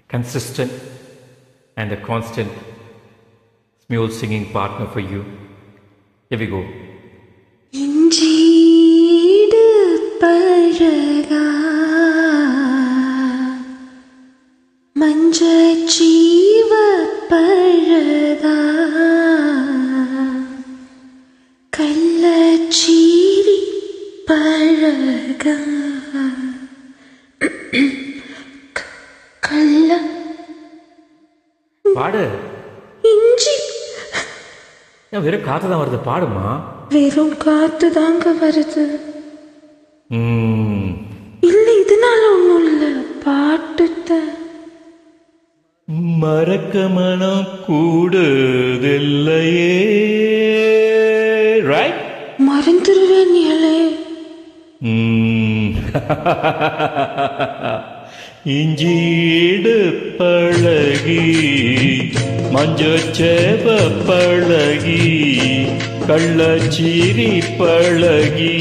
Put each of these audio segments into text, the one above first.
consistent and a constant smooth singing partner for you. Here we go. இஞ்சீடு பழகா மஞ்சச்சீவ பழகா கள்ளச்சீரி பழகா கள்ள பாடு. இஞ்சி வெறும் காத்து தான் வருது, பாடுமா. வெறும் காத்து தாங்க வருது. இல்ல இதனால ஒண்ணும் இல்ல, பாட்டுத்தான். மறக்க மனம் கூடுதில்லையே. ரைட், மறந்துடுவேன் நீளே. இஞ்சீடு பழகி மஞ்சச்சேவ பழகி கள்ளச்சீரி பழகி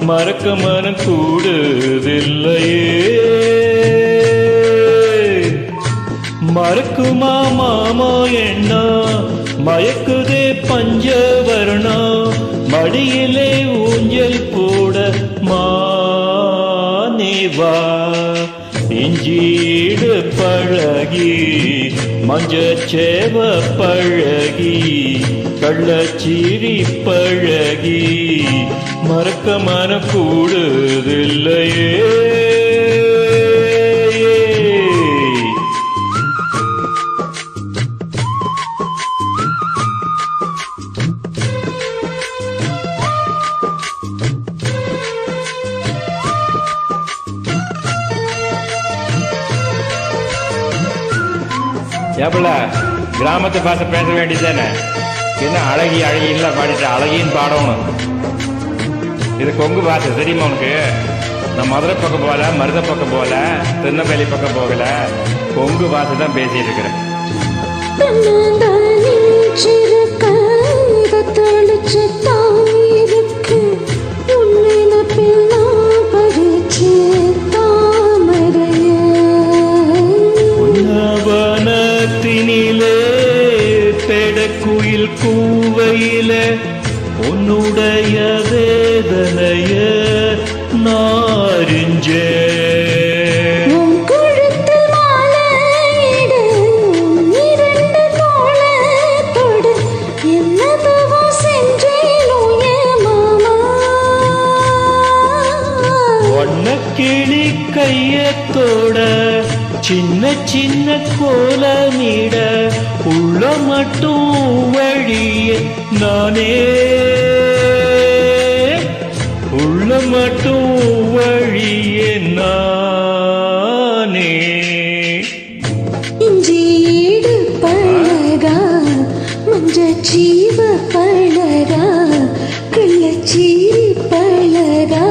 மறக்க மனம் கூடுதில்லையே. மறக்குமா மாமா எண்ணா மயக்குதே பஞ்சவர்ணா மடியிலே ஊஞ்சல் போட மானேவா. இஞ்சீடு பழகி மஞ்சச்சேவ பழகி கள்ளச்சீரி பழகி மறக்க மனம் கூடுதில்லையே. ஏப்பிள்ள கிராமத்து பாசை பேச வேண்டியதானே, என்ன அழகி அழகின்லாம் பாடிட்டு அழகின்னு பாடணும். இது கொங்கு பாசை தெரியுமா உனக்கு? நான் மதுரை பக்கம் போகல, மருத பக்கம் போகல, திருநெல்வேலி பக்கம் போகல, கொங்கு பாசை தான் பேசிட்டு இருக்கிறேன். குயில் கூவையில உன்னுடைய வேதனைய நாரிஞ்சே. கிளி கையத்தோட சின்ன சின்ன கோலமிட உள்ள மட்டும் வழிய நானே, உள்ள மட்டும் வழிய நானே. இஞ்சீடு பழகா மஞ்சச்சீவ பழகா கள்ளச்சீரி பழகா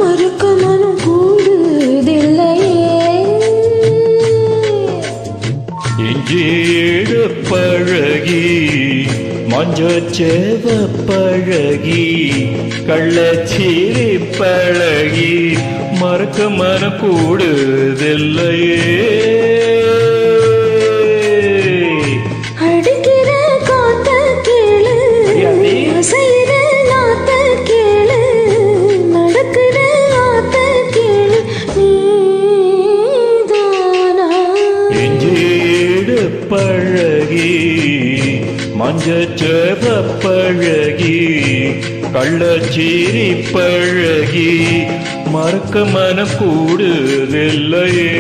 மறக்க மனம் கூடுதில்லையே. இஞ்சீடு பழகி மஞ்சச்சேவ பழகி கள்ளச்சீரி பழகி மறக்க மனம் கூடுதில்லையே. அடிக்கிற காத்த கேளு, அசைகிற நாத்த கேளு, நடக்கிற ஆத்த கேளு நீதானா. இஞ்சீடு பழகி மஞ்சச்சேவ பழகி கள்ளச்சீரி பழகி மறக்க மனம் கூடுதில்லையே.